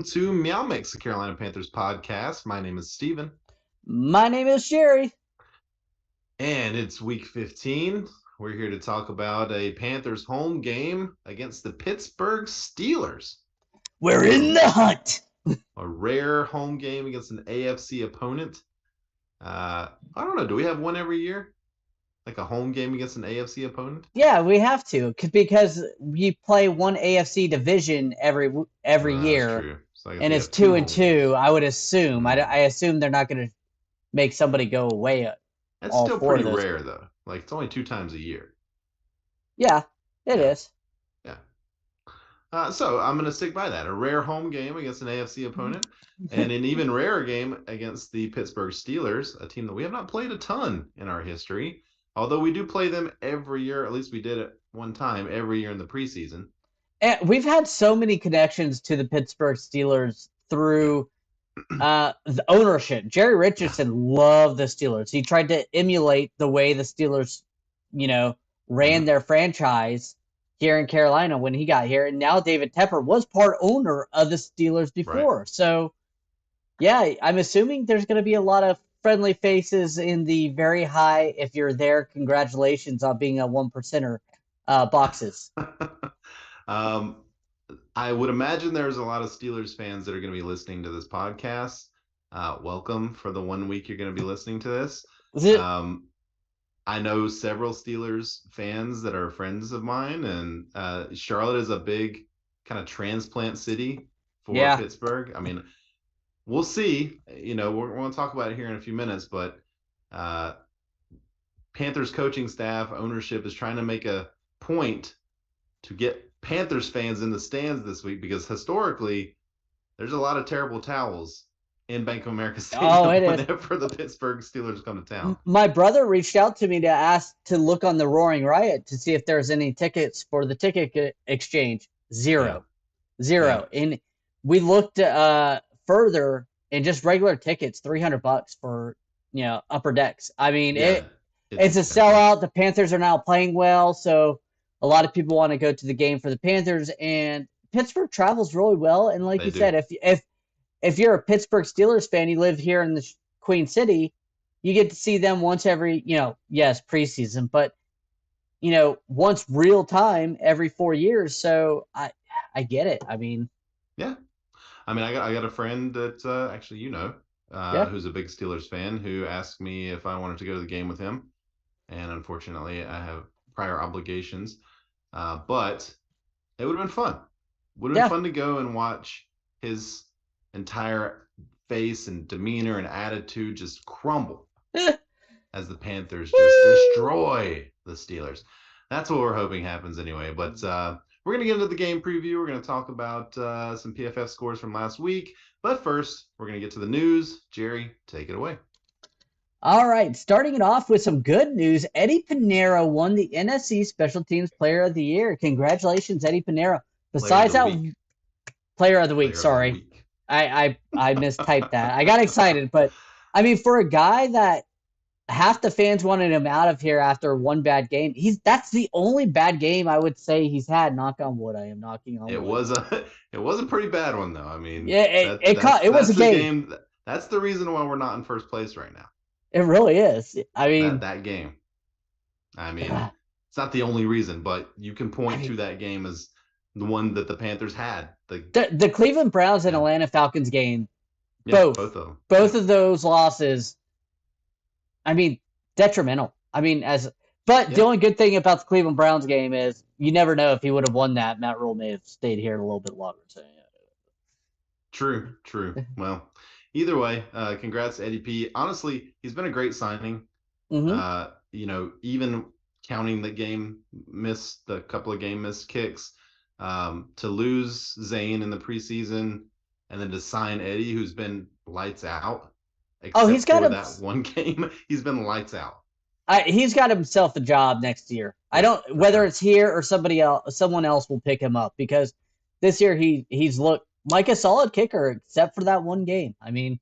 to MeowMix, the Carolina Panthers podcast. My name is Steven. My name is Sherry. And it's week 15. We're here to talk about a Panthers home game against the Pittsburgh Steelers. We're in the hunt. A rare home game against an AFC opponent. I don't know. Do we have one every year? Like a home game against an AFC opponent? Yeah, we have to because we play one AFC division every year, That's true. So and it's 2-2. I would assume. I assume they're not going to make somebody go away. That's still pretty rare, though. Like, it's only 2 times a year. Yeah, it is. Yeah. So I'm going to stick by that. A rare home game against an AFC opponent, and an even rarer game against the Pittsburgh Steelers, a team that we have not played a ton in our history. Although we do play them every year, at least we did it one time every year in the preseason. And we've had so many connections to the Pittsburgh Steelers through the ownership. Jerry Richardson loved the Steelers. He tried to emulate the way the Steelers, ran their franchise here in Carolina when he got here. And now David Tepper was part owner of the Steelers before. Right. So, yeah, I'm assuming there's going to be a lot of friendly faces in the very high, if you're there, congratulations on being a 1%er boxes. I would imagine there's a lot of Steelers fans that are going to be listening to this podcast. Welcome for the 1 week you're going to be listening to this. I know several Steelers fans that are friends of mine, and Charlotte is a big kind of transplant city for Pittsburgh. I mean, we'll see. We're going to talk about it here in a few minutes, but Panthers coaching staff, ownership is trying to make a point to get Panthers fans in the stands this week because historically there's a lot of terrible towels in Bank of America Stadium whenever the Pittsburgh Steelers come to town. My brother reached out to me to ask to look on the Roaring Riot to see if there's any tickets for the ticket exchange. Zero. Yeah. And we looked further, and just regular tickets, $300 for upper decks. I mean, it's a sellout. The Panthers are now playing well, so a lot of people want to go to the game for the Panthers, and Pittsburgh travels really well. And like you said, if you're a Pittsburgh Steelers fan, you live here in the Queen City, you get to see them once every, yes, preseason, but once real time every 4 years. So I get it. I mean, yeah. I mean, I got a friend that actually who's a big Steelers fan who asked me if I wanted to go to the game with him, and unfortunately, I have prior obligations. But it would have been fun. Would have been fun to go and watch his entire face and demeanor and attitude just crumble as the Panthers just destroy the Steelers. That's what we're hoping happens anyway. But we're going to get into the game preview. We're going to talk about some PFF scores from last week. But first, we're going to get to the news. Jerry, take it away. All right, starting it off with some good news. Eddie Pinheiro won the NFC Special Teams Player of the Year. Congratulations, Eddie Pinheiro. Besides that, Player of the Week, sorry. I mistyped that. I got excited, but I mean, for a guy that half the fans wanted him out of here after one bad game, that's the only bad game I would say he's had. Knock on wood. I am knocking on wood. It was a pretty bad one though. I mean, yeah, it was a game. That's the reason why we're not in first place right now. It really is. I mean, that game. I mean, it's not the only reason, but you can point to that game as the one that the Panthers had. The Cleveland Browns and Atlanta Falcons game, both of them. Both of those losses, I mean, detrimental. I mean, the only good thing about the Cleveland Browns game is you never know if he would have won that. Matt Rule may have stayed here a little bit longer. So, True. Well, either way, congrats to Eddie P. Honestly, he's been a great signing. Mm-hmm. Even counting the couple of game missed kicks, to lose Zane in the preseason and then to sign Eddie, who's been lights out. He's got that one game. He's been lights out. He's got himself a job next year. Whether it's here or someone else will pick him up because this year he's looked like a solid kicker, except for that one game. I mean,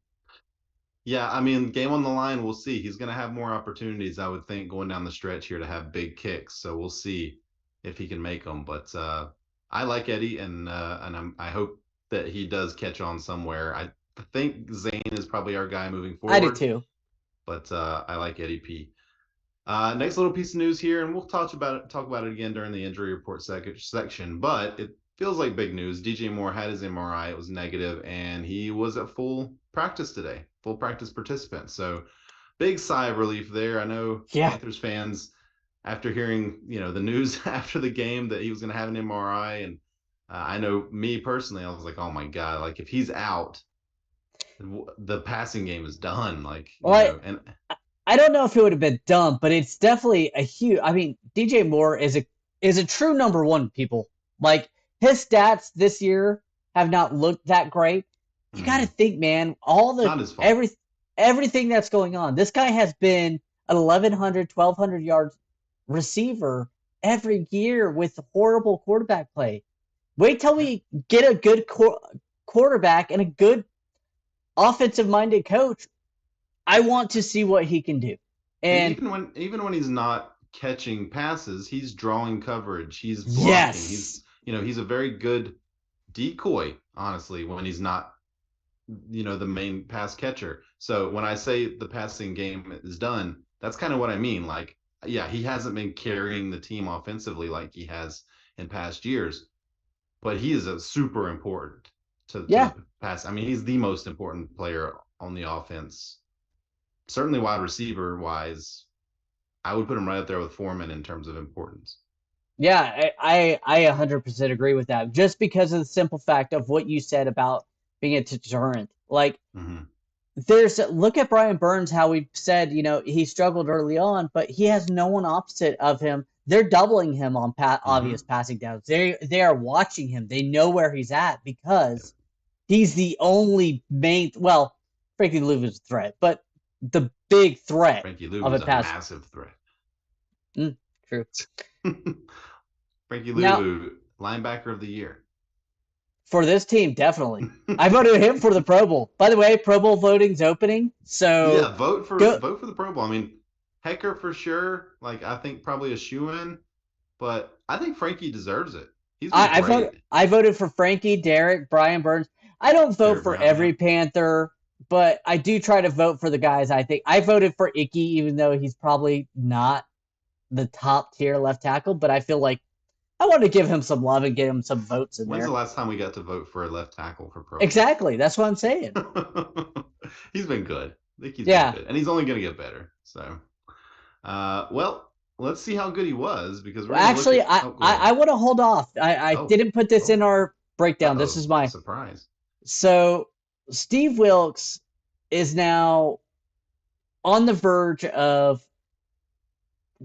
yeah, I mean, game on the line, we'll see. He's going to have more opportunities, I would think, going down the stretch here to have big kicks. So we'll see if he can make them. But I like Eddie, and I hope that he does catch on somewhere. I think Zane is probably our guy moving I do forward, too. but I like Eddie P. Next little piece of news here, and we'll talk about it again during the injury report section. But it feels like big news. DJ Moore had his MRI; it was negative, and he was at full practice today, full practice participant. So big sigh of relief there. I know Yeah. Panthers fans, after hearing the news after the game that he was going to have an MRI, and I know me personally, I was like, oh my god, like if he's out, the passing game is done. Like Well, and I don't know if it would have been done, but it's definitely a huge. I mean, DJ Moore is a true number one. People like his stats this year have not looked that great. You got to think, man. All it's the not his fault. everything that's going on. This guy has been an 1,100, 1,200 yards receiver every year with horrible quarterback play. Wait till we get a good quarterback and a good offensive minded coach. I want to see what he can do. And And even when he's not catching passes, he's drawing coverage. He's blocking. yes, He's a very good decoy, honestly, when he's not the main pass catcher. So when I say the passing game is done, that's kind of what I mean. Like, yeah, he hasn't been carrying the team offensively like he has in past years, but he is a super important to yeah, the pass. I mean, he's the most important player on the offense. Certainly wide receiver wise, I would put him right up there with Foreman in terms of importance. yeah. I 100% agree with that. Just because of the simple fact of what you said about being a deterrent. Like, Mm-hmm. look at Brian Burns. How we said, he struggled early on, but he has no one opposite of him. They're doubling him on Mm-hmm. obvious passing downs. They are watching him. They know where he's at Yep. because he's the only main. Well, Frankie Lou is a threat, but the big threat Frankie Lou of a was a pass. massive threat. True. Frankie Now, Louvu, linebacker of the year. for this team, definitely. I voted him for the Pro Bowl. By the way, Pro Bowl voting's opening, so Yeah, vote for go. vote for the Pro Bowl. I mean, Hecker for sure. Like I think probably a shoe in, but I think Frankie deserves it. He's been great. I voted for Frankie, Derek, Brian Burns. I don't vote Derek for Brown, every yep. Panther, but I do try to vote for the guys I think. I voted for Icky, even though he's probably not the top tier left tackle, but I feel like I want to give him some love and get him some votes in When's the there. last time we got to vote for a left tackle for Pro Bowl? Exactly. That's what I'm saying. He's been good. I think he's been Yeah. good, and he's only going to get better. So, well, let's see how good he was because we're going to look Actually, at. Oh, go ahead. I want to hold off. I Oh, didn't put this oh, in our breakdown. This uh-oh, is my. surprise. So, Steve Wilks is now on the verge of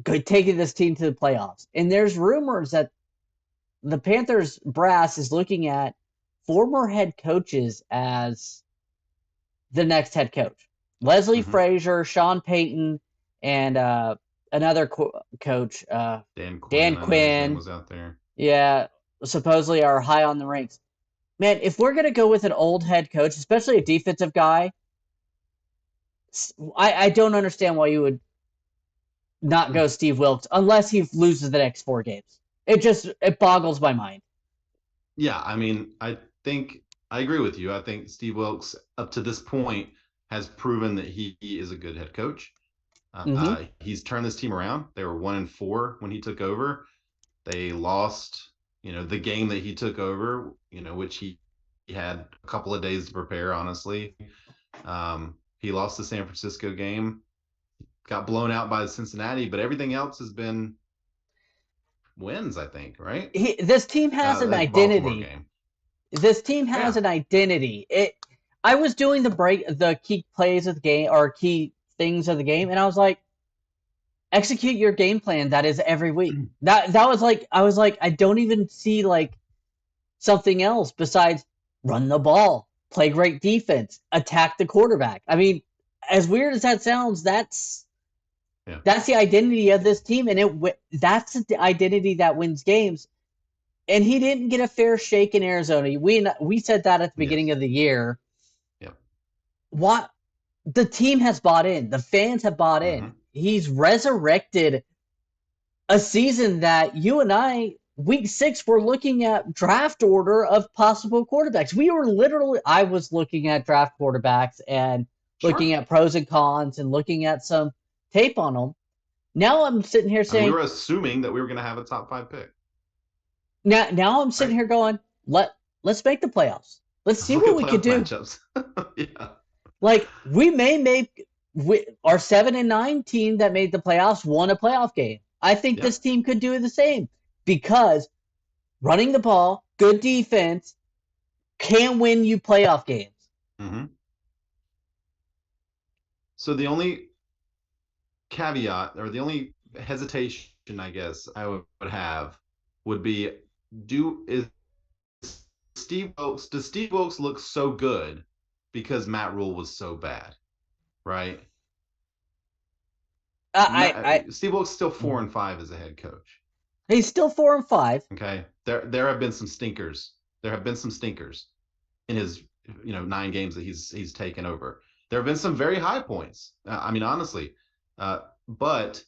taking this team to the playoffs. And there's rumors that the Panthers brass is looking at former head coaches as the next head coach. Leslie Mm-hmm. Frazier, Sean Payton, and another coach, Dan Quinn, Dan I know his name Quinn. was out there. Yeah, supposedly are high on the ranks. Man, if we're gonna go with an old head coach, especially a defensive guy, I don't understand why you would not go Steve Wilks unless he loses the next 4 games. It boggles my mind. Yeah, I mean, I think I agree with you. I think Steve Wilks, up to this point, has proven that he is a good head coach. Mm-hmm. He's turned this team around. They were 1-4 when he took over. They lost, the game that he took over, which he had a couple of days to prepare. Honestly, he lost the San Francisco game, got blown out by Cincinnati, but everything else has been wins. I think, right? This team has an That Baltimore identity. game. This team has Yeah. an identity. I was doing the key plays of the game or key things of the game, and I was like, execute your game plan that is every week. That was like I was like I don't even see like something else besides run the ball, play great defense, attack the quarterback. I mean, as weird as that sounds, that's the identity of this team, and that's the identity that wins games. And he didn't get a fair shake in Arizona. We said that at the beginning of the year. Yep. What the team has bought in, the fans have bought in. Mm-hmm. He's resurrected a season that you and I week 6, we're looking at draft order of possible quarterbacks. I was looking at draft quarterbacks and looking Sure. at pros and cons and looking at some tape on them. Now I'm sitting here I mean, we saying, were assuming that we were going to have a top 5 pick, now I'm sitting right? here going, let's make the playoffs. Let's Let's see look what at we could playoff do. matchups. Yeah. Like we may make our 7-9 team that made the playoffs won a playoff game. I think Yeah. this team could do the same because running the ball, good defense, can win you playoff games. Mm-hmm. So the only caveat or the only hesitation, I guess, I would have would be is does Steve Wilks look so good because Matt Rule was so bad, right? Steve Wilks still 4-5 as a head coach. He's still 4-5. Okay, there have been some stinkers. There have been some stinkers in his 9 games that he's taken over. There have been some very high points. I mean, honestly, but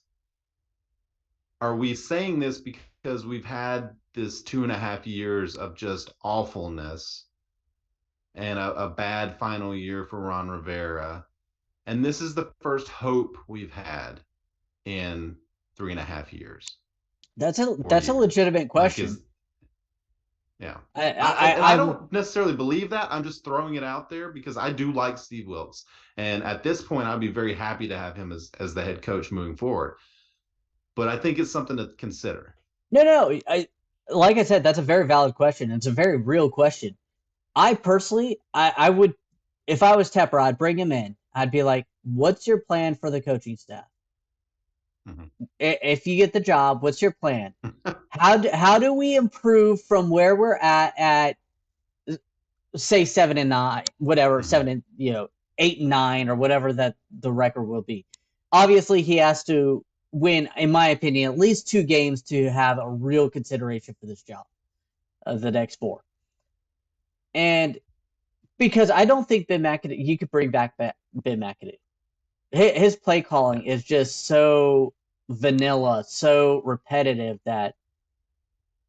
are we saying this because we've had this 2.5 years of just awfulness and a bad final year for Ron Rivera, and this is the first hope we've had in 3.5 years, That's 4 years? a legitimate Like, question. yeah. I I don't necessarily believe that. I'm just throwing it out there because I do like Steve Wilks. And at this point, I'd be very happy to have him as the head coach moving forward. But I think it's something to consider. no. Like I said, that's a very valid question. It's a very real question. I personally, I would, if I was Tepper, I'd bring him in. I'd be like, "What's your plan for the coaching staff? Mm-hmm. If you get the job, what's your plan? How do we improve from where we're at say 7-9, whatever, Mm-hmm. 8-9 or whatever that the record will be. Obviously, he has to win, in my opinion, at least 2 games to have a real consideration for this job, the next 4. And because I don't think Ben McAdoo, you could bring back Ben McAdoo. His play calling is just so vanilla, so repetitive that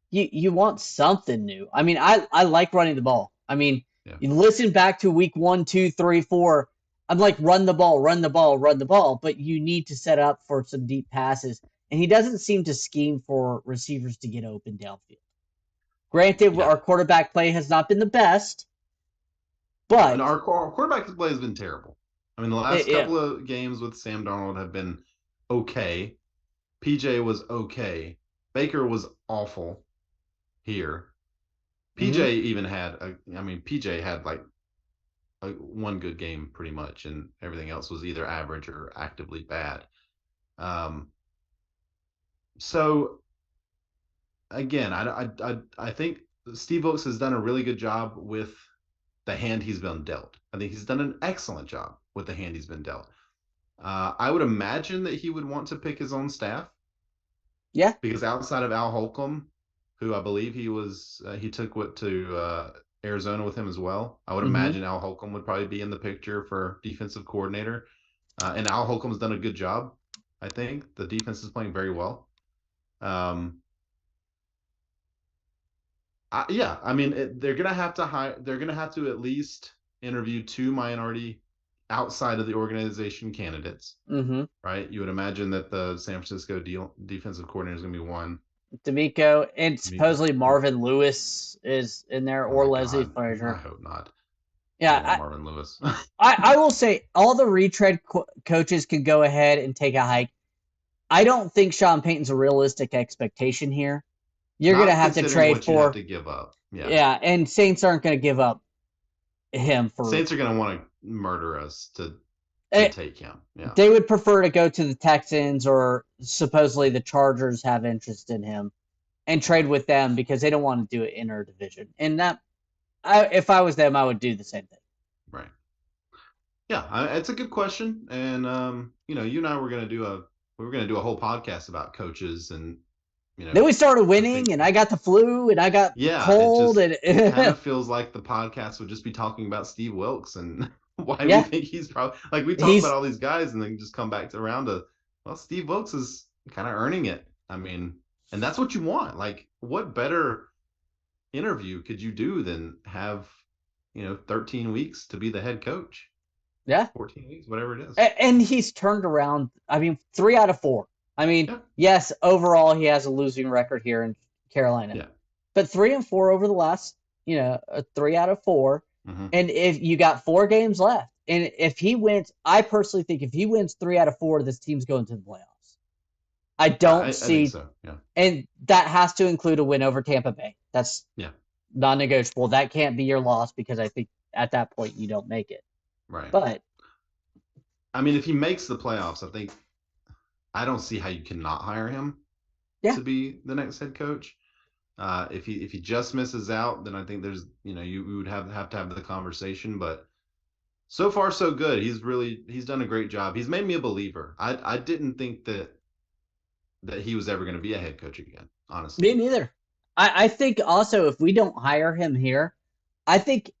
you want something new. I mean, I like running the ball. I mean, Yeah. you listen back to week 1, 2, 3, 4. I'm like, run the ball, run the ball, run the ball. But you need to set up for some deep passes. And he doesn't seem to scheme for receivers to get open downfield. Granted, Yeah. our quarterback play has not been the best, but And our quarterback play has been terrible. I mean, the last couple of games with Sam Darnold have been okay. PJ was okay. Baker was awful here. PJ even had PJ had like one good game pretty much, and everything else was either average or actively bad. So again, I think Steve Wilks has done a really good job with the hand he's been dealt. I think he's done an excellent job with the hand he's been dealt. I would imagine that he would want to pick his own staff. Yeah. Because outside of Al Holcomb, who I believe he took to Arizona with him as well. I would imagine Al Holcomb would probably be in the picture for defensive coordinator. And Al Holcomb's done a good job. I think the defense is playing very well. Yeah, I mean, they're gonna have to hire. They're gonna have to at least interview 2 minority outside of the organization candidates. Right? You would imagine that the San Francisco defensive coordinator is gonna be one. D'Amico, and supposedly Marvin Lewis is in there, or Leslie Frazier. I hope not. Yeah, Marvin Lewis. I will say all the retread coaches can go ahead and take a hike. I don't think Sean Payton's a realistic expectation here. You're going to have to trade what you have to give up. Yeah, and Saints aren't going to give up him for. Saints are going to want to murder us to take him. Yeah. They would prefer to go to the Texans, or supposedly the Chargers have interest in him, and trade with them because they don't want to do it interdivision. And that, if I was them, I would do the same thing. Right. Yeah, it's a good question, and you and I were going to do a whole podcast about coaches, and then we started winning, and I got the flu, and I got cold, and it kind of feels like the podcast would just be talking about Steve Wilks and why we think he's probably, like, we talk about all these guys and then just come back around to, well, Steve Wilks is kind of earning it. I mean, And that's what you want. Like, what better interview could you do than have, 13 weeks to be the head coach? Yeah. 14 weeks, whatever it is. And he's turned around, I mean, 3 out of 4. I mean, Yeah. yes, overall he has a losing record here in Carolina. Yeah. But 3-4 over the last, 3 out of 4. Mm-hmm. And if you got 4 games left, and if he wins, I personally think if he wins 3 out of 4, this team's going to the playoffs. I don't I see, think so. Yeah. and that has to include a win over Tampa Bay. That's non-negotiable. That can't be your loss because I think at that point you don't make it. Right. But I mean, if he makes the playoffs, I don't see how you cannot hire him to be the next head coach. If he just misses out, then I think there's you would have to have the conversation. But so far so good. He's done a great job. He's made me a believer. I didn't think that he was ever going to be a head coach again. Honestly, me neither. I think also if we don't hire him here, I think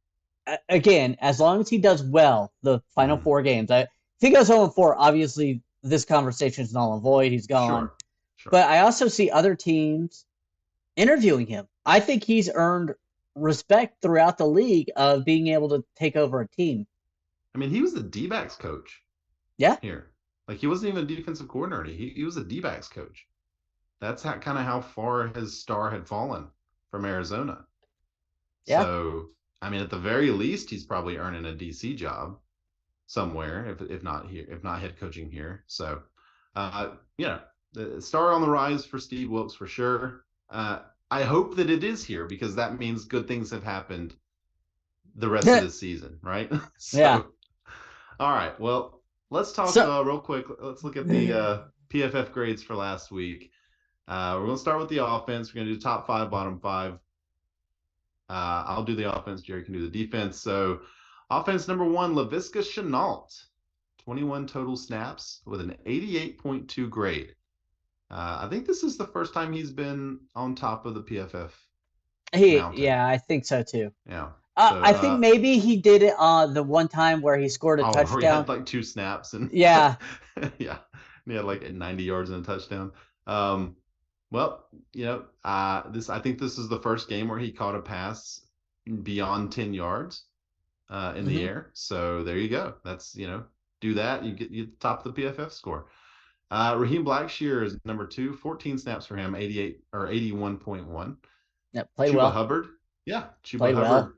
again as long as he does well the final 4 games. If he goes 0-4, obviously this conversation is null and void. He's gone. Sure. But I also see other teams interviewing him. I think he's earned respect throughout the league of being able to take over a team. I mean, he was the D-backs coach. Yeah. Here. Like, he wasn't even a defensive coordinator. He was a D-backs coach. That's kind of how far his star had fallen from Arizona. Yeah. So, I mean, at the very least, he's probably earning a DC job somewhere, if not here, if not head coaching here. So, the star on the rise for Steve Wilks for sure. I hope that it is here because that means good things have happened the rest of the season, right? Yeah. All right. Well, let's talk real quick. Let's look at the PFF grades for last week. We're going to start with the offense. We're going to do top 5, bottom 5. I'll do the offense. Jerry can do the defense. So, offense number 1, Laviska Shenault, 21 total snaps with an 88.2 grade. I think this is the first time he's been on top of the PFF. Yeah, I think so too. Yeah. I think maybe he did it the one time where he scored a touchdown. He had like 2 snaps and yeah, yeah, he had like 90 yards and a touchdown. Well, I think this is the first game where he caught a pass beyond 10 yards in the air. So there you go. That's do that, you top the PFF score. Raheem Blackshear is number 2, 14 snaps for him, 88 or 81.1. Yeah, played Chuba well. Hubbard. Yeah, Chuba played Hubbard.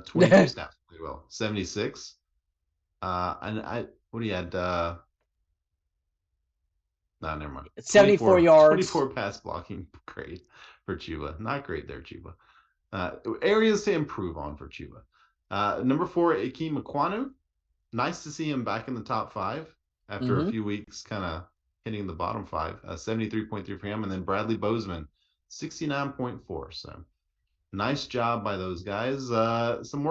22 snaps, played well. 76. And what do you had? No, never mind. 74 yards. 24 pass blocking. Great for Chuba. Not great there, Chuba. Areas to improve on for Chuba. Number 4, Ikem Ekwonu. Nice to see him back in the top 5 after a few weeks kind of hitting the bottom 5. 73.3 for him. And then Bradley Bozeman, 69.4. So nice job by those guys. Some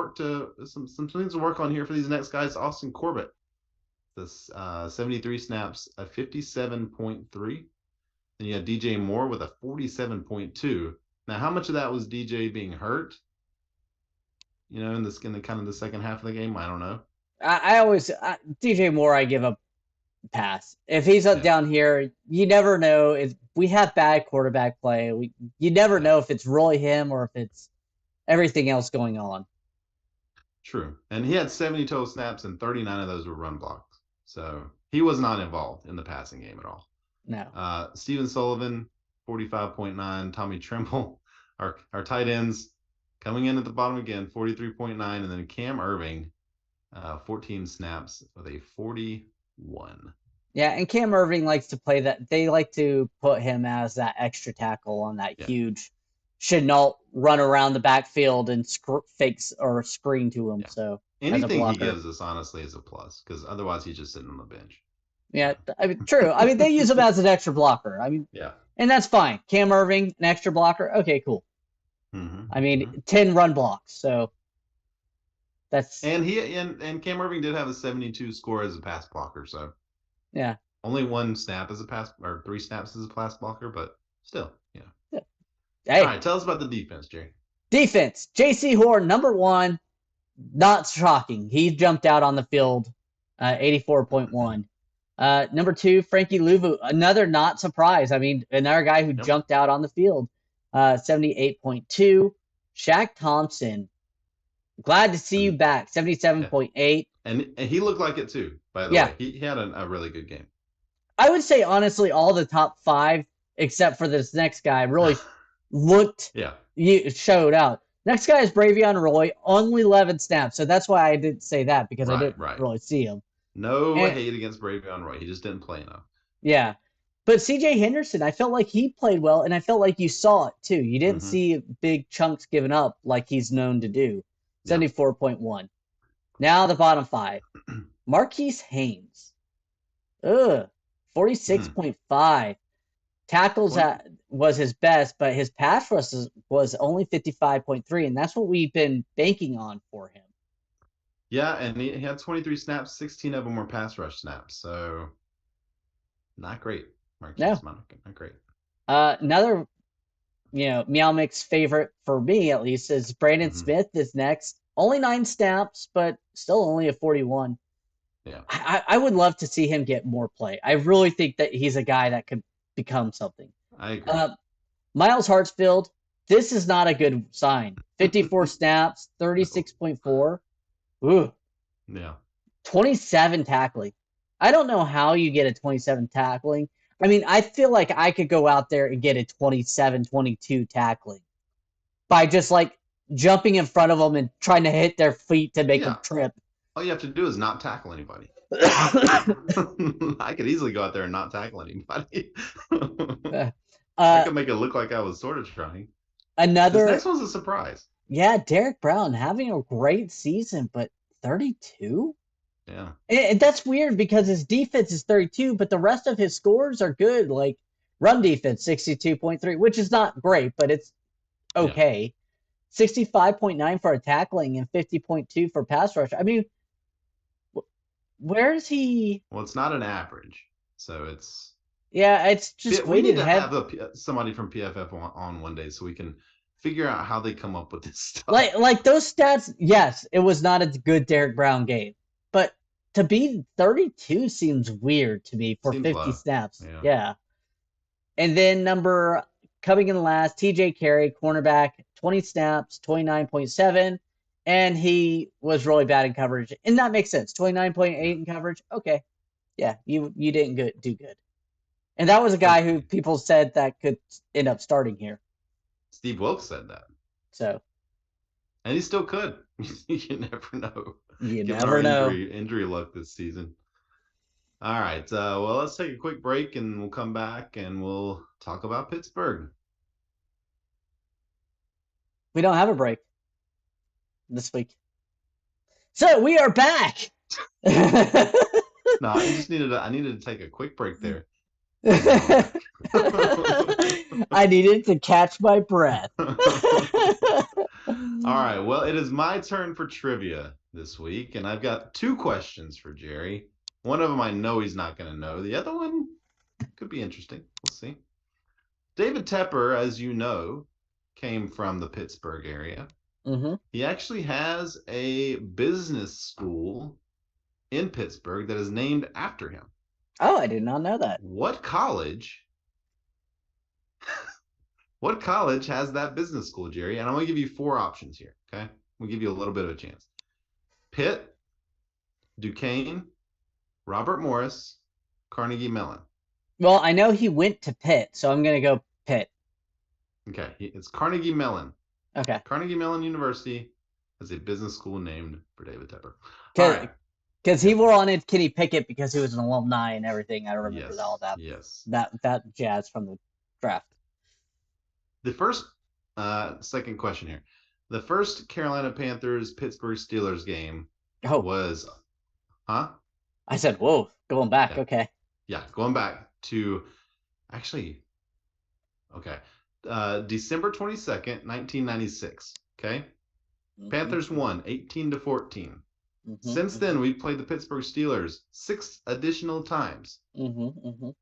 things to work on here for these next guys. Austin Corbett, this 73 snaps, a 57.3. Then you had DJ Moore with a 47.2. Now, how much of that was DJ being hurt? In the kind of the second half of the game, I don't know. I always DJ Moore, I give a pass. If he's up down here, you never know. If we have bad quarterback play, you never know if it's really him or if it's everything else going on. True. And he had 70 total snaps and 39 of those were run blocks. So he was not involved in the passing game at all. No. Steven Sullivan, 45.9. Tommy Tremble, our tight ends, coming in at the bottom again, 43.9. And then Cam Irving, 14 snaps with a 41. Yeah, and Cam Irving likes to play that. They like to put him as that extra tackle on that huge Shenault run around the backfield and fakes or screen to him. Yeah. So anything he gives us, honestly, is a plus because otherwise he's just sitting on the bench. Yeah, I mean, true. I mean, they use him as an extra blocker. I mean, and that's fine. Cam Irving, an extra blocker. Okay, cool. I mean, 10 run blocks. So that's and Cam Irving did have a 72 score as a pass blocker. So yeah, only 1 snap as a pass or 3 snaps as a pass blocker, but still, Hey. All right, tell us about the defense, Jerry. Defense. J.C. Horn, number 1. Not shocking. He jumped out on the field, 84.1. Number 2, Frankie Louvu, another not surprise. I mean, another guy who Yep. jumped out on the field. 78.2. Shaq Thompson, glad to see you back. 77.8. And he looked like it too, by the Yeah. way. He had a really good game. I would say, honestly, all the top 5, except for this next guy, really looked, showed out. Next guy is Bravion Roy, only 11 snaps. So that's why I didn't say that, because I didn't really see him. No hate against Bravion Roy. He just didn't play enough. Yeah. But CJ Henderson, I felt like he played well, and I felt like you saw it too. You didn't see big chunks given up like he's known to do. 74.1. Now the bottom 5. Marquise Haynes. 46.5. Tackles was his best, but his pass rush was only 55.3, and that's what we've been banking on for him. Yeah, and he had 23 snaps, 16 of them were pass rush snaps, so not great. Marquise, not great. Another, MeowMix favorite for me, at least, is Brandon Smith is next. Only 9 snaps, but still only a 41. Yeah. I would love to see him get more play. I really think that he's a guy that could become something. I agree. Miles Hartsfield, this is not a good sign. 54 snaps, 36.4. Ooh. Yeah. 27 tackling. I don't know how you get a 27 tackling. I mean, I feel like I could go out there and get a 27, 22 tackling by just like jumping in front of them and trying to hit their feet to make them trip. All you have to do is not tackle anybody. I could easily go out there and not tackle anybody. I could make it look like I was sort of trying. This next one's a surprise. Yeah, Derek Brown having a great season, but 32? Yeah. And that's weird because his defense is 32, but the rest of his scores are good. Like run defense, 62.3, which is not great, but it's okay. 65.9 for a tackling and 50.2 for pass rush. I mean, where's he? Well, it's not an average, so it's. Yeah, it's just we need to have somebody from PFF on one day so we can figure out how they come up with this stuff. Like those stats, yes, it was not a good Derek Brown game, but to be 32 seems weird to me for 50 snaps. Yeah. And then coming in last, TJ Carey, cornerback, 20 snaps, 29.7, and he was really bad in coverage. And that makes sense. 29.8 in coverage. Okay. Yeah, you didn't do good. And that was a guy who people said that could end up starting here. Steve Wilks said that. So. And he still could. You never know. You never know. Injury luck this season. All right. Well, let's take a quick break and we'll come back and we'll talk about Pittsburgh. We don't have a break this week. So we are back. No, I needed to take a quick break there. I needed to catch my breath. All right. Well, it is my turn for trivia this week, and I've got 2 questions for Jerry. One of them I know he's not going to know. The other one could be interesting. We'll see. David Tepper, as you know, came from the Pittsburgh area. He actually has a business school in Pittsburgh that is named after him. Oh, I did not know that. What college has that business school, Jerry? And I'm going to give you 4 options here, okay? We'll give you a little bit of a chance. Pitt, Duquesne, Robert Morris, Carnegie Mellon. Well, I know he went to Pitt, so I'm going to go Pitt. Okay, it's Carnegie Mellon. Okay. Carnegie Mellon University has a business school named for David Tepper. All right. Because he wore on it Kenny Pickett because he was an alumni and everything. I remember all that. Yes. That jazz from the draft. The first, second question here. The first Carolina Panthers Pittsburgh Steelers game was, huh? I said, whoa, going back. Okay. Yeah, going back to, actually, okay. December 22nd, 1996. Okay. Panthers won 18-14. Since then, we've played the Pittsburgh Steelers 6 additional times.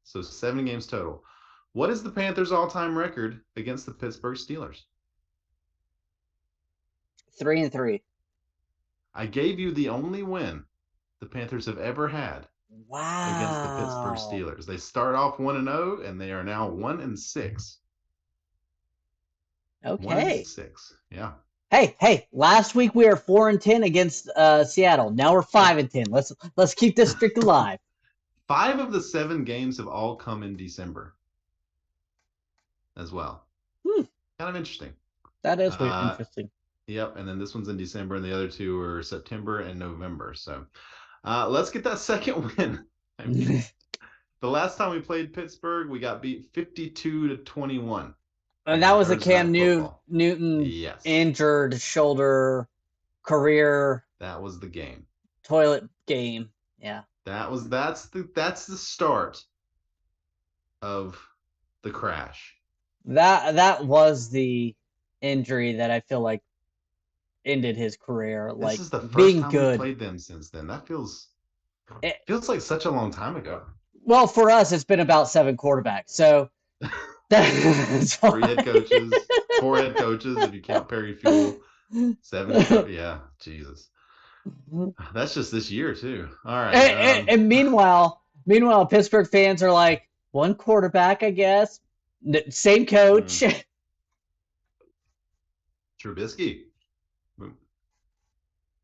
So 7 games total. What is the Panthers' all-time record against the Pittsburgh Steelers? 3-3. I gave you the only win the Panthers have ever had against the Pittsburgh Wow. Steelers. They start off 1-0, and they are now 1-6. 1 and Okay. 6. Yeah. Hey, last week we were 4-10 against Seattle. Now we're 5-10. Let's keep this streak alive. 5 of the 7 games have all come in December as well. Hmm, Kind of interesting. that is weird. Uh, Interesting. yep. And then this one's in December, and the other two are September and November. So let's get that second win. I mean, the last time we played Pittsburgh, we got beat 52-21 And that on was a Thursday Cam Night Football. Newton Yes, injured shoulder career that was the game. toilet game. Yeah. That's the start of the crash. That was the injury that I feel like ended his career. This Like is the first being time we good. played them since then. That feels It, like such a long time ago. well, for us, it's been about 7 quarterbacks. So that's 3 head coaches, 4 head coaches if you count Perry Fuel. 7, yeah, Jesus. That's just this year too. All right. And meanwhile, Pittsburgh fans are like, one quarterback, I guess. Same coach. Trubisky.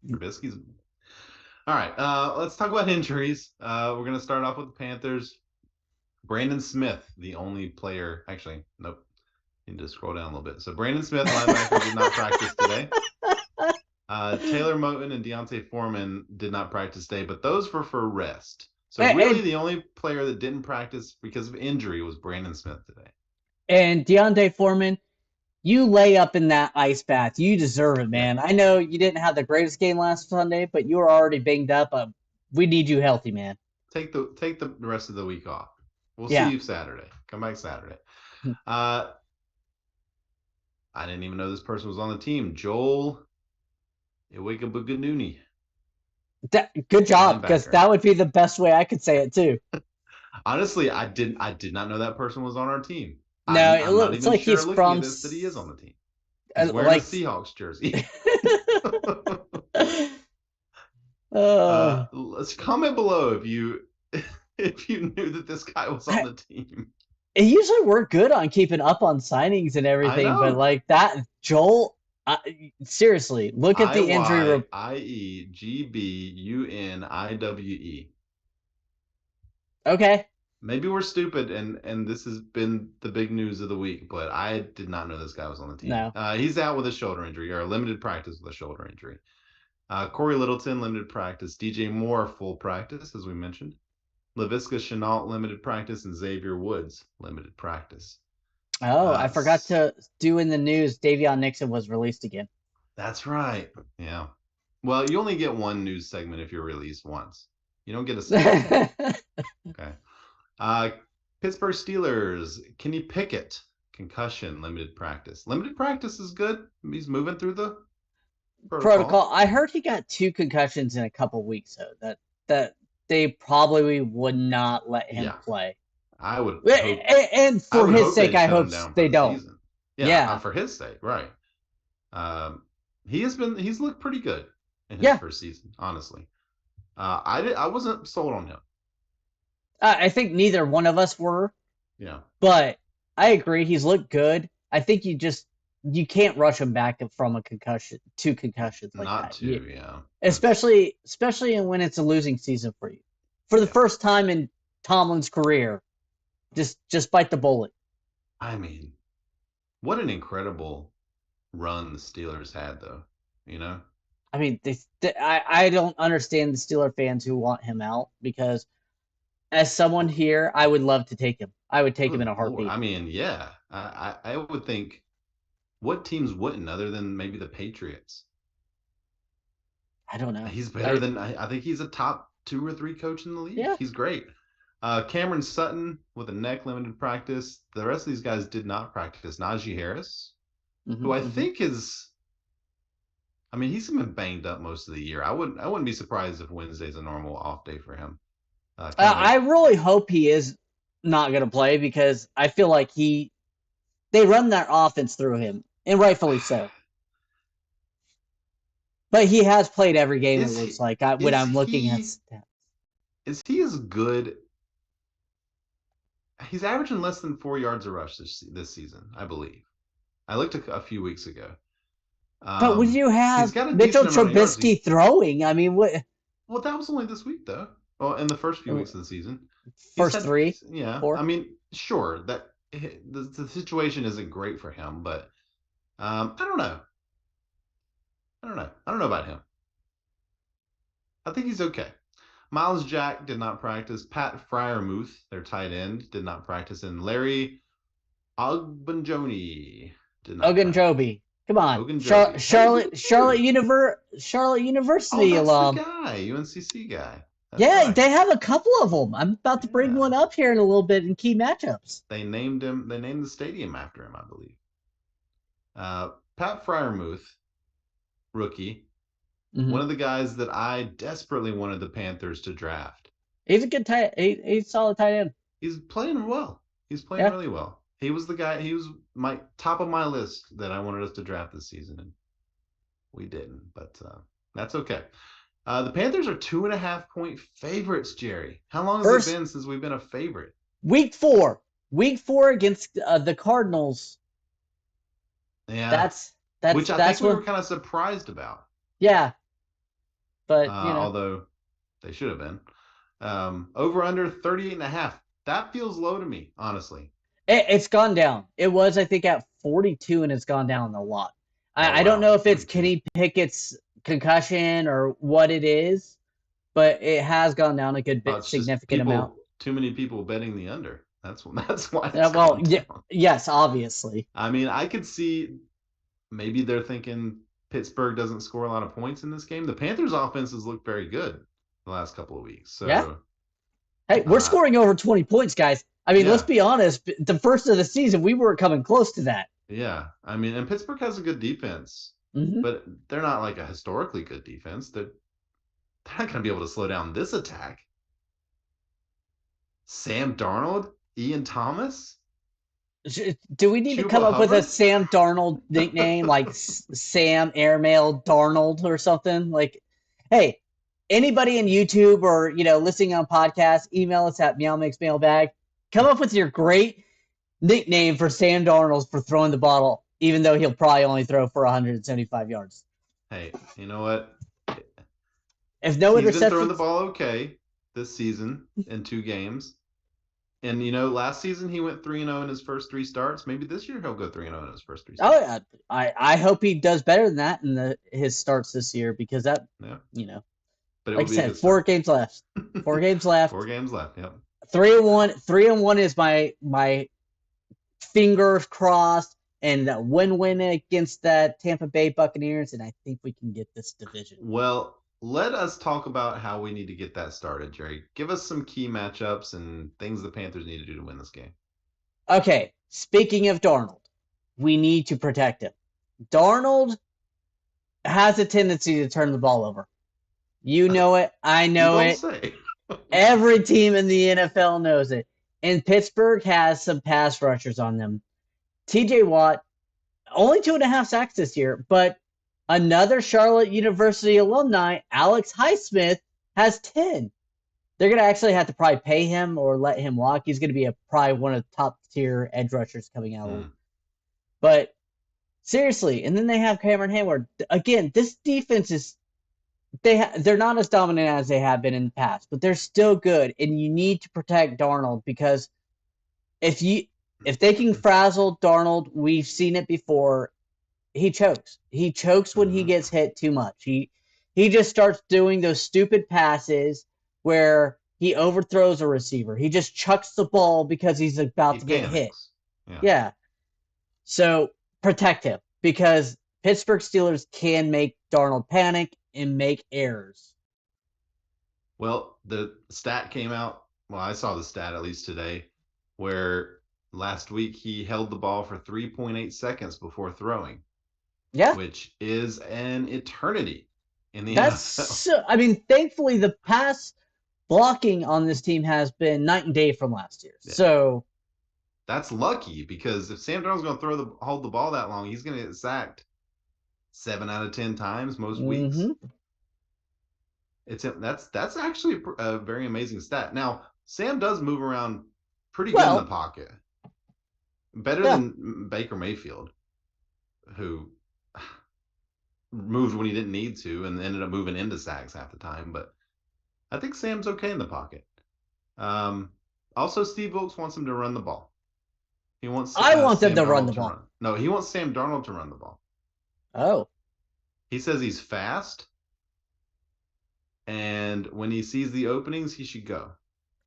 Trubisky's. All right. Let's talk about injuries. We're gonna start off with the Panthers. Brandon Smith, the only player. Actually, nope. Need to scroll down a little bit. So Brandon Smith, linebacker, did not practice today. Taylor Moton and Deontay Foreman did not practice today, but those were for rest. So really, the only player that didn't practice because of injury was Brandon Smith today. And Deontay Foreman, you lay up in that ice bath. You deserve it, man. Yeah. I know you didn't have the greatest game last Sunday, but you were already banged up. We need you healthy, man. Take the rest of the week off. We'll see you Saturday. Come back Saturday. I didn't even know this person was on the team. Joel Iwegabuganuni. Good job, because that would be the best way I could say it too. Honestly, I did not know that person was on our team. No, I'm not even like he's from. That he is on the team. He's wearing a Seahawks jersey. Let's comment below if you knew that this guy was on the team. Usually we're good on keeping up on signings and everything, but like that, Joel. Seriously, look at the injury. Iwegbuniwe. Okay. Maybe we're stupid, and this has been the big news of the week, but I did not know this guy was on the team. No. He's out with a shoulder injury, or a limited practice with a shoulder injury. Corey Littleton, limited practice. DJ Moore, full practice, as we mentioned. Laviska Shenault, limited practice. And Xavier Woods, limited practice. Oh, I forgot to do in the news. Davion Nixon was released again. That's right. Yeah. Well, you only get one news segment if you're released once. You don't get a second. Okay. Pittsburgh Steelers. Kenny Pickett, concussion, limited practice. Limited practice is good. He's moving through the protocol. I heard he got 2 concussions in a couple weeks, though. That they probably would not let him play. I would hope, and for his sake, I hope they don't. Yeah, for his sake, right? He's looked pretty good in his first season, honestly. I wasn't sold on him. I think neither one of us were. Yeah, but I agree, he's looked good. I think you can't rush him back from a concussion, 2 concussions like Not that. 2, yeah. Especially when it's a losing season for you, for the first time in Tomlin's career. Just bite the bullet. I mean, what an incredible run the Steelers had, though. You know? I mean, I don't understand the Steeler fans who want him out, because as someone here, I would love to take him. I would take him in a heartbeat. I mean, yeah. I would think, what teams wouldn't, other than maybe the Patriots? I don't know. He's better than, I think he's a top 2 or 3 coach in the league. Yeah. He's great. Cameron Sutton with a neck, limited practice. The rest of these guys did not practice. Najee Harris, who I think is, I mean, he's been banged up most of the year. I wouldn't be surprised if Wednesday's a normal off day for him. I really hope he is not going to play, because I feel like they run their offense through him, and rightfully so. But he has played every game, it looks like, when I'm looking at stats. Is he as good? He's averaging less than 4 yards a rush this season, I believe. I looked a few weeks ago. But when you He's have got a Mitchell decent amount of yards. Trubisky throwing, I mean, what? Well, that was only this week, though. Well, in the first few weeks of the season, he's First had, three, yeah. I four. mean, sure that the situation isn't great for him, but I don't know. I don't know about him. I think he's okay. Miles Jack did not practice. Pat Fryermuth, their tight end, did not practice, and Larry Ogunjobi did not practice. Ogunjobi. Come on. Ogunjobi. Hey, look at Charlotte you. Oh, University that's the alum. guy, UNCC guy. That's Yeah, right. they have a couple of them. I'm about to bring Yeah. one up here in a little bit in key matchups. They named him. They named the stadium after him, I believe. Pat Fryermuth, rookie, one of the guys that I desperately wanted the Panthers to draft. He's a good tight. He's solid tight end. He's playing well. He's playing Yeah. really well. He was the guy. He was my top of my list that I wanted us to draft this season, and we didn't. But that's okay. The Panthers are 2.5-point favorites, Jerry. How long has it been since we've been a favorite? Week 4. Week 4 against the Cardinals. Yeah. That's which I think we were kind of surprised about. Yeah. But although they should have been. Over under 38.5. That feels low to me, honestly. It's gone down. It was, I think, at 42, and it's gone down a lot. I don't know if it's 42. Kenny Pickett's concussion or what it is, but it has gone down a good bit, significant amount. Too many people betting the under. That's why. Yes, obviously. I mean, I could see maybe they're thinking Pittsburgh doesn't score a lot of points in this game. The Panthers' offense has looked very good the last couple of weeks. So, yeah. Hey, we're scoring over 20 points, guys. I mean, let's be honest. The first of the season, we weren't coming close to that. Yeah. I mean, and Pittsburgh has a good defense, but they're not like a historically good defense. They're not going to be able to slow down this attack. Sam Darnold, Ian Thomas. Do we need to come up with a Sam Darnold nickname, like Sam Airmail Darnold or something? Like, hey, anybody in YouTube or listening on podcasts, email us at MeowMix Come up with your great nickname for Sam Darnold for throwing the ball, even though he'll probably only throw for 175 yards. Hey, you know what? If no He's been throwing the ball okay this season in 2 games. And, last season he went 3-0 in his first 3 starts. Maybe this year he'll go 3-0 in his first 3 starts. Oh, yeah. I hope he does better than that in his starts this year, because that, But like I said, 4 games left. 4 games left. 4 games left, yep. 3-1. 3-1 is my fingers crossed, and a win-win against that Tampa Bay Buccaneers, and I think we can get this division. Well, let us talk about how we need to get that started, Jerry. Give us some key matchups and things the Panthers need to do to win this game. Okay, speaking of Darnold, we need to protect him. Darnold has a tendency to turn the ball over. You know it. I know it. Every team in the NFL knows it. And Pittsburgh has some pass rushers on them. TJ Watt, only 2.5 sacks this year, but another Charlotte University alumni, Alex Highsmith, has 10. They're going to actually have to probably pay him or let him walk. He's going to be probably one of the top-tier edge rushers coming out. But seriously, and then they have Cameron Hayward. Again, this defense is they're not as dominant as they have been in the past, but they're still good, and you need to protect Darnold, because if they can frazzle Darnold, we've seen it before. He chokes. He chokes when he gets hit too much. He just starts doing those stupid passes where he overthrows a receiver. He just chucks the ball because he's about to get hit. Yeah. So protect him, because Pittsburgh Steelers can make Darnold panic and make errors. Well, the stat came out. Well, I saw the stat at least today, where last week he held the ball for 3.8 seconds before throwing. Yeah. Which is an eternity in the NFL. I mean, thankfully, the pass blocking on this team has been night and day from last year. Yeah. So that's lucky, because if Sam Darnold's going to hold the ball that long, he's going to get sacked 7 out of 10 times most weeks. That's actually a very amazing stat. Now, Sam does move around pretty good in the Well, pocket, better yeah, than Baker Mayfield, who moved when he didn't need to and ended up moving into sacks half the time. But I think Sam's okay in the pocket. Um, Also, Steve Wilks wants him to run the ball. He wants I want them Sam to run the Darnold to ball. run. No, he wants Sam Darnold to run the ball. Oh, He says he's fast, and when he sees the openings, he should go.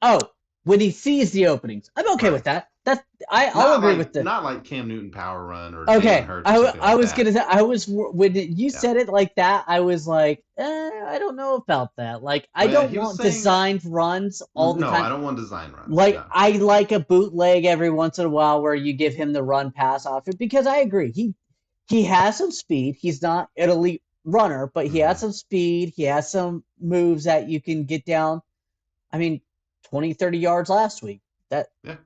oh, when he sees the openings, I'm okay with Right. that. I'll agree with the. Not like Cam Newton power run or Jalen Okay, Hurts or something I like was gonna that. say when you Yeah. said it like that, I was like, I don't know about that. Like, I Oh yeah, don't he was want saying designed runs all the no, time. I don't want design runs. Like, Yeah. I like a bootleg every once in a while where you give him the run pass off it because I agree he has some speed. He's not an elite runner, but he has Mm-hmm. some speed. He has some moves that you can get down. I mean, 20, 30 yards last week. That Yeah.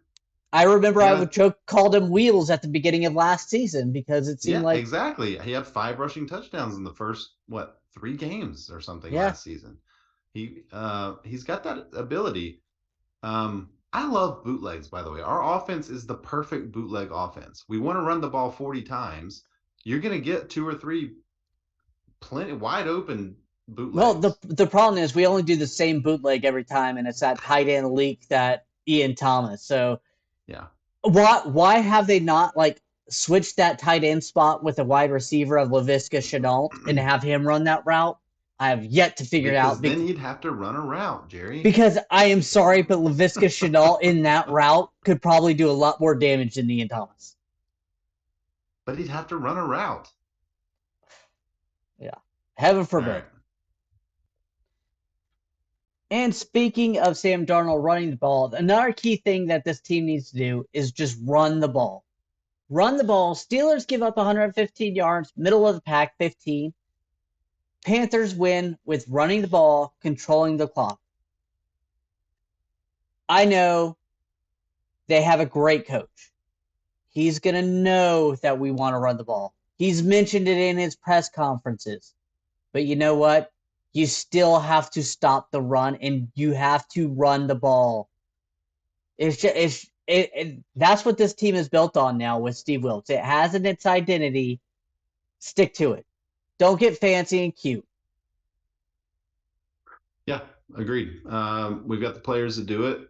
I remember I And would called him wheels at the beginning of last season because it seemed yeah, like, exactly. He had 5 rushing touchdowns in the first 3 games or something yeah. last season. He's got that ability. I love bootlegs, by the way. Our offense is the perfect bootleg offense. We want to run the ball 40 times. You're going to get 2 or 3 plenty wide open Well, bootlegs. the problem is we only do the same bootleg every time, and it's that tight end leak that Ian Thomas. So Yeah. why have they not like switched that tight end spot with a wide receiver of Laviska Shenault and have him run that route? I have yet to figure it out Because then you'd have to run a route, Jerry. because I am sorry, but Laviska Shenault in that route could probably do a lot more damage than Ian Thomas. But he'd have to run a route. Yeah, heaven All right. forbid. And speaking of Sam Darnold running the ball, another key thing that this team needs to do is just run the ball. Run the ball. Steelers give up 115 yards, middle of the pack, 15. Panthers win with running the ball, controlling the clock. I know they have a great coach. He's going to know that we want to run the ball. He's mentioned it in his press conferences. But you know what? You still have to stop the run and you have to run the ball. That's what this team is built on now with Steve Wilks. It has its identity. Stick to it. Don't get fancy and cute. Yeah, agreed. We've got the players to do it.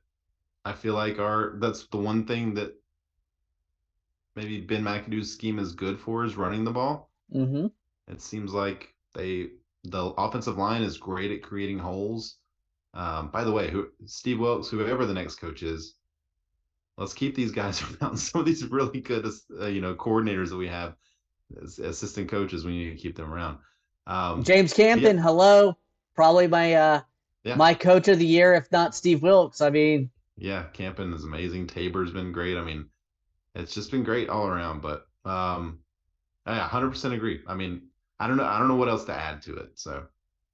I feel like that's the one thing that maybe Ben McAdoo's scheme is good for is running the ball. Mm-hmm. It seems like the offensive line is great at creating holes. By the way, Steve Wilks, whoever the next coach is, let's keep these guys around. Some of these really good, coordinators that we have, as assistant coaches, we need to keep them around. James Yeah, Campen, hello. Probably yeah, my coach of the year, if not Steve Wilks. I mean, yeah. Campen is amazing. Tabor's been great. I mean, it's just been great all around. But yeah, 100% agree. I mean, I don't know what else to add to it. So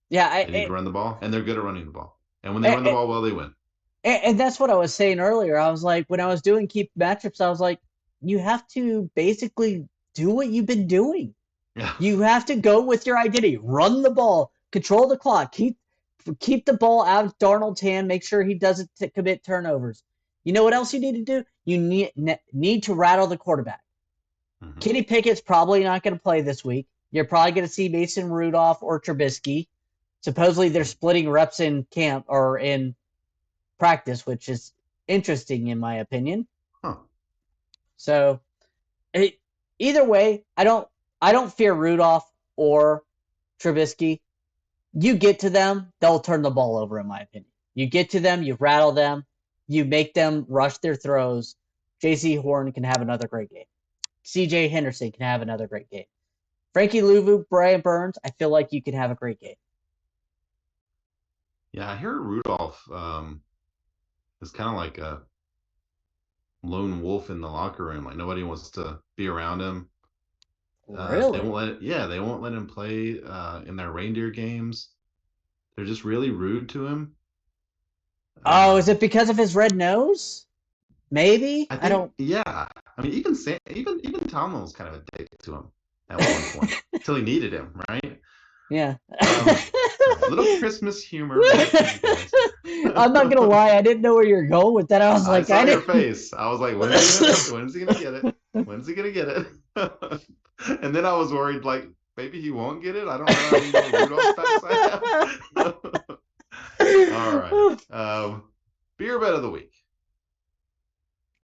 yeah, they need to run the ball, and they're good at running the ball. And when they run the I, ball well, they win. and that's what I was saying earlier. I was like, when I was doing keep matchups, I was like, you have to basically do what you've been doing. Yeah, You have to go with your identity. Run the ball, control the clock, keep the ball out of Darnold's hand. Make sure he doesn't commit turnovers. You know what else you need to do? You need to rattle the quarterback. mm-hmm. Kenny Pickett's probably not going to play this week. You're probably going to see Mason Rudolph or Trubisky. Supposedly they're splitting reps in camp or in practice, which is interesting in my opinion. Huh. So either way, I don't fear Rudolph or Trubisky. You get to them, they'll turn the ball over in my opinion. You get to them, you rattle them, you make them rush their throws. JC Horn can have another great game. CJ Henderson can have another great game. Frankie Louvu, Brian Burns, I feel like you can have a great game. Yeah, I hear Rudolph is kind of like a lone wolf in the locker room. Like nobody wants to be around him. They Really? won't they won't let him play in their reindeer games. They're just really rude to him. Oh, is it Um, because of his red nose? Maybe? I I think, don't. yeah. I mean, even Tomlin was kind of a dick to him at one point until he needed him, right? Yeah. All right, little Christmas humor right from you guys. I'm not gonna lie, I didn't know where you're going with that. I was I like, I saw your didn't. face. I was like, when's he gonna get it? When's he gonna get it? And then I was worried, like, maybe he won't get it. I don't know how many more Rudolph facts I have. All right. Beer bet of the week.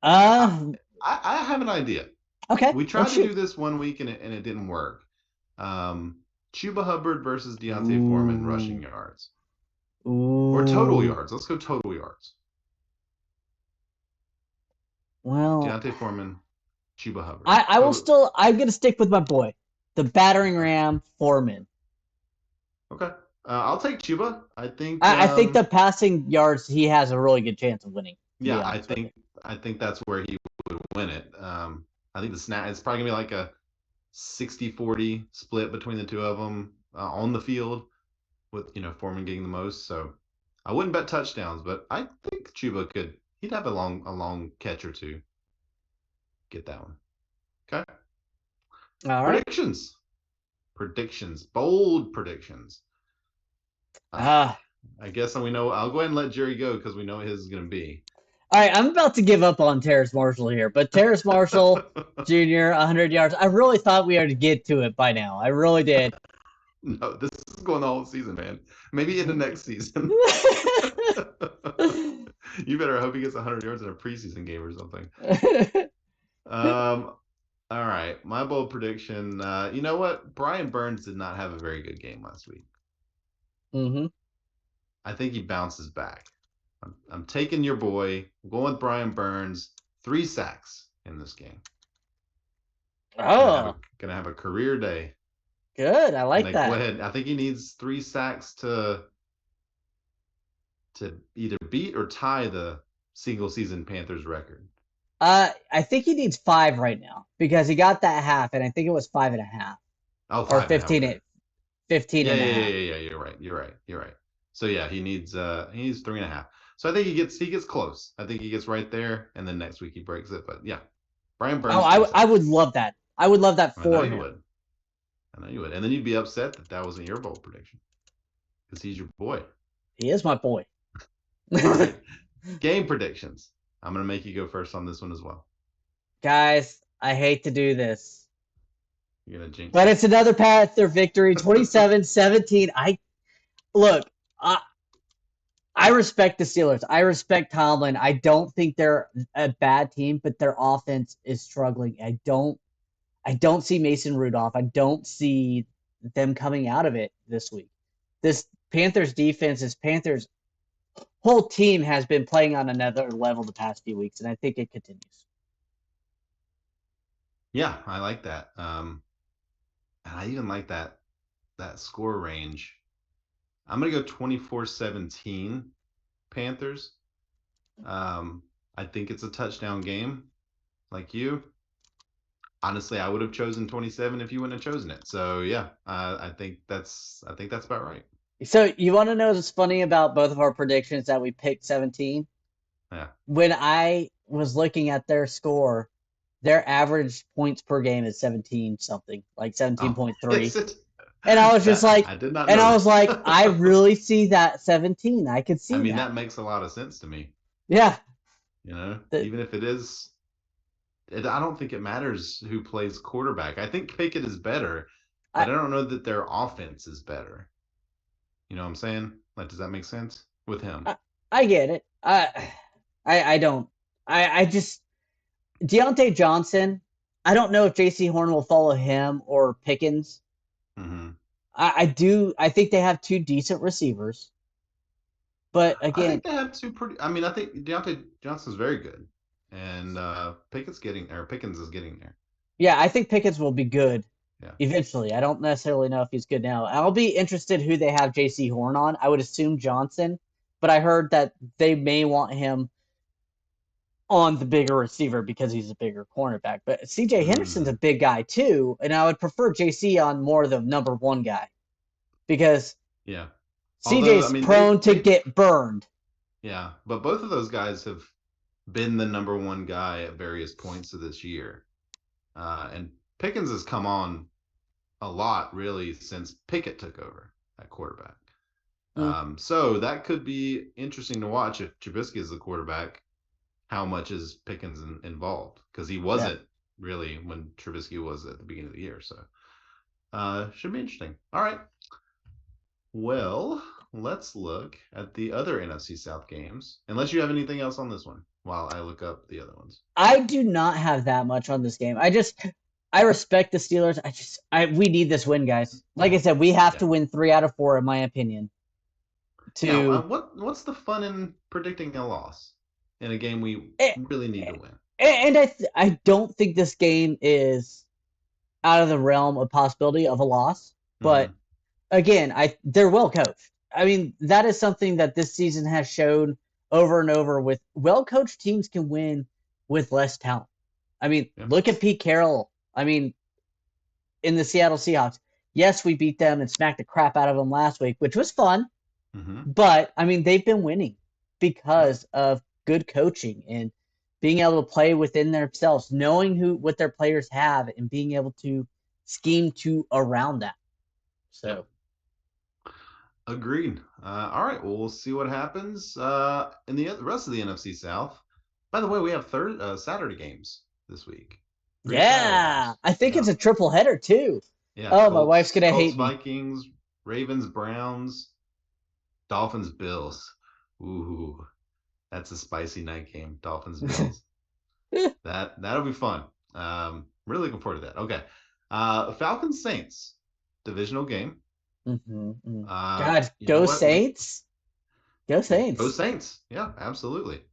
I, uh, I have an idea. okay, We tried let's to shoot. do this one week and it didn't work. Chuba Hubbard versus Deontay Foreman rushing Ooh, yards or total ooh. yards. Let's go total yards. Well, Deontay Foreman, Chuba Hubbard. I will Total. still. I'm gonna stick with my boy, the battering Okay. ram Foreman. Okay. I'll take Chuba. I think the passing yards he has a really good chance of winning. To be Yeah, honest with you. I think that's where he would win it. I think the snap it's probably gonna be like a 60-40 split between the two of them on the field, with Foreman getting the most. So I wouldn't bet touchdowns, but I think Chuba could. He'd have a long catch or two. Get that one. Okay. All right. Predictions. Bold predictions. Uh, Ah. I guess we know. I'll go ahead and let Jerry go because we know what his is going to be. All right, I'm about to give up on Terrace Marshall here, but Terrace Marshall Jr. 100 yards. I really thought we had to get to it by now. I really did. No, this is going the whole season, man. Maybe in the next season. You better hope he gets 100 yards in a preseason game or something. All right, my bold prediction. You know what? Brian Burns did not have a very good game last week. Mm-hmm. I think he bounces back. I'm taking your boy. I'm going with Brian Burns. 3 sacks in this game. Oh, Gonna have a career day. good. I like Go that. ahead. I think he needs 3 sacks to either beat or tie the single season Panthers record. I think he needs 5 right now because he got that half, and I think it was 5.5 Oh, or 5.5. Okay. 15 Yeah, and a yeah, yeah, half. yeah, yeah. You're right. So yeah, he needs 3.5. So I think he gets close. I think he gets right there, and then next week he breaks it. But yeah, Brian Oh, Burns 3 I would sacks. love that. I would love that I know for you him. would. And then you'd be upset that wasn't your bold prediction because he's your boy. He is my boy. All right, game predictions. I'm gonna make you go first on this one as well. Guys, I hate to do this, You're gonna jinx but it. it's another Panther victory, 27-17. Look. I respect the Steelers. I respect Tomlin. I don't think they're a bad team, but their offense is struggling. I don't see Mason Rudolph. I don't see them coming out of it this week. This Panthers defense, this Panthers whole team has been playing on another level the past few weeks, and I think it continues. Yeah, I like that. And I even like that score range. I'm gonna go 24-17 Panthers. I think it's a touchdown game, like you. Honestly, I would have chosen 27 if you wouldn't have chosen it. So yeah, I think that's about right. So you want to know what's funny about both of our predictions that we picked 17? Yeah. When I was looking at their score, their average points per game is 17 something, like Oh, 17.3. is it? And I was just That like, I did not and know I was like, I that. really see that 17. I could I see mean, that. that makes a lot of sense to me. Yeah. The, Even if it is, I don't think it matters who plays quarterback. I think Pickett is better, I, but I don't know that their offense is better. You know what I'm saying? Like, does that make sense with him? I get it. I don't. I just Deontay Johnson. I don't know if J.C. Horn will follow him or Pickens. Mm-hmm. I do. I think they have 2 decent receivers, but I again, think they have 2 pretty. I mean, I think Deontay Johnson's very good, and Pickens is getting there. yeah, I think Pickens will be good Yeah. eventually. I don't necessarily know if he's good now. I'll be interested who they have J.C. Horn on. I would assume Johnson, but I heard that they may want him on the bigger receiver because he's a bigger cornerback. But C.J. Henderson's a Mm, big guy too, and I would prefer J.C. on more of the number 1 guy because yeah. Although, I C.J.'s mean, prone to they get burned. yeah, but both of those guys have been the number 1 guy at various points of this year. And Pickens has come on a lot really since Pickett took over at quarterback. Mm, So that could be interesting to watch if Trubisky is the quarterback. How much is Pickens involved? Because he yeah. wasn't really when Trubisky was at the beginning of the year. So should be interesting. All right. Well, let's look at the other NFC South games. Unless you have anything else on this one while I look up the other ones. I do not have that much on this game. I respect the Steelers. We need this win, guys. Like I said, we have Yeah. to win 3 out of 4, in my opinion. Yeah. To What's the fun in predicting a loss in a game we eh, really need to win? and I don't think this game is out of the realm of possibility of a loss. But Mm-hmm. again, they're well coached. I mean, that is something that this season has shown over and over. With well coached teams can win with less talent. I mean, Yeah. look at Pete Carroll. I mean, in the Seattle Seahawks, yes, we beat them and smacked the crap out of them last week, which was fun. Mm-hmm. But I mean, they've been winning Yeah. because of good coaching and being able to play within themselves, knowing what their players have, and being able to scheme to around that. Yep. So Agreed. All right. Well, we'll see what happens in the rest of the NFC South. By the way, we have Saturday games this week. 3 Saturday yeah, games. I think Yeah. it's a triple header too. Yeah. Oh, my wife's gonna Colts, hate me. Vikings, Ravens, Browns, Dolphins, Bills. Ooh, that's a spicy night game. Dolphins, Bills. That'll be fun. Really looking forward to that. Okay. Falcons, Saints, divisional game. Mm-hmm. God, You know go what? Saints! Go Go Saints! Saints. Yeah, absolutely.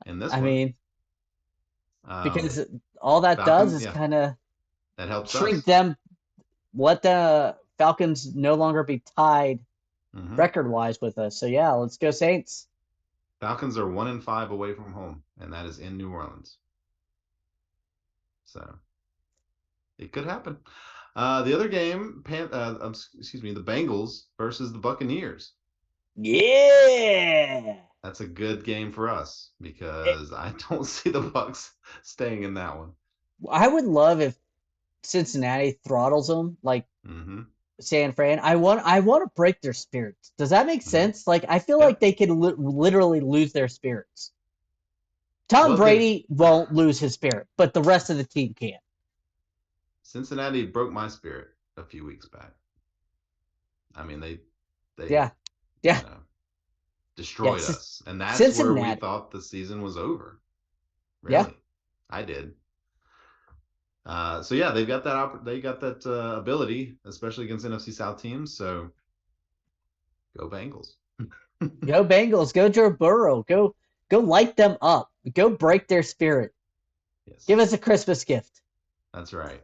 In this I one, mean, um, because all that does Falcons. is Yeah, kind of that helps shrink us. them, let the Falcons no longer be tied Hmm. record wise with us. So yeah, let's go Saints. Falcons are 1-5 away from home, and that is in New Orleans. So it could happen. The other game, excuse me, the Bengals versus the Buccaneers. Yeah. That's a good game for us It, because I don't see the Bucks staying in that one. I would love if Cincinnati throttles them like Mm-hmm. San Fran. I want to break their spirits. Does that make Mm-hmm. sense? Like I feel Yeah. like they could literally lose their spirits. Tom Well, they Brady won't lose his spirit, but the rest of the team can. Cincinnati broke my spirit a few weeks back. I mean, they Yeah, yeah, yeah. destroyed us, and that's where we Cincinnati. thought the season was over. Yeah, Really, I did. So yeah, they got that ability, especially against NFC South teams. So go Bengals. go Bengals. Go Joe Burrow. Go light them up. Go break their spirit. Yes, Give us a Christmas gift. that's right.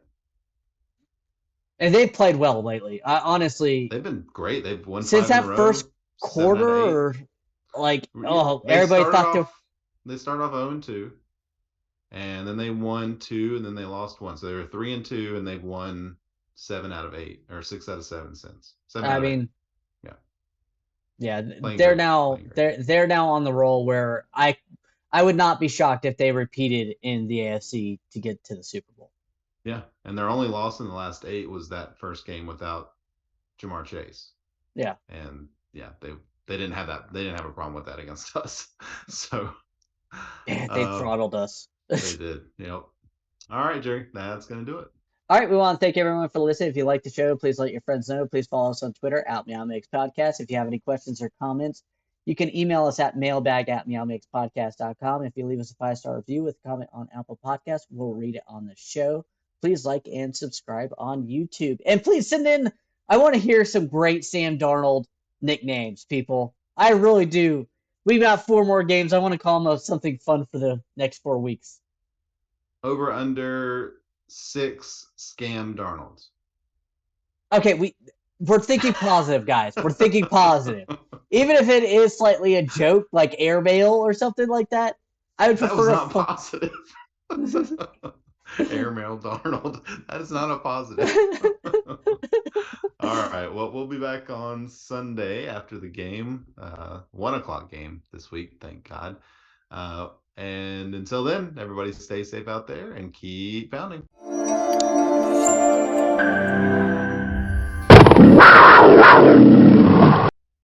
And they've played well lately. I honestly, They've been great. They've won since 5 in a that row, first 7 out quarter, of 8. or like, Yeah, oh, everybody thought they. they started off 0-2, and then they won 2, and then they lost 1. So they were 3-2, and they've won 7 out of 8 or 6 out of 7 since 7 I out of 8. mean, Yeah, yeah, playing they're great, now playing great. they're now on the roll where I would not be shocked if they repeated in the AFC to get to the Super Bowl. Yeah, and their only loss in the last 8 was that first game without Jamar Chase. Yeah, And yeah, they didn't have that. They didn't have a problem with that against us. So they throttled us. they did. Yep. All right, Jerry, that's gonna do it. All right, we want to thank everyone for listening. If you like the show, please let your friends know. Please follow us on Twitter at MeowMix Podcast. If you have any questions or comments, you can email us at mailbag@meowmixpodcast.com. If you leave us a 5-star review with a comment on Apple Podcasts, we'll read it on the show. Please like and subscribe on YouTube. And please send in, I want to hear some great Sam Darnold nicknames, people. I really do. We've got 4 more games. I want to call them something fun for the next 4 weeks. Over under 6 scam Darnolds. Okay, we're thinking positive, guys. We're thinking positive. Even if it is slightly a joke, like airmail or something like that, I would That was prefer not positive. Airmail Darnold. That is not a positive. All right. Well, we'll be back on Sunday after the game, 1 o'clock game this week. Thank God. And until then, everybody stay safe out there and keep pounding.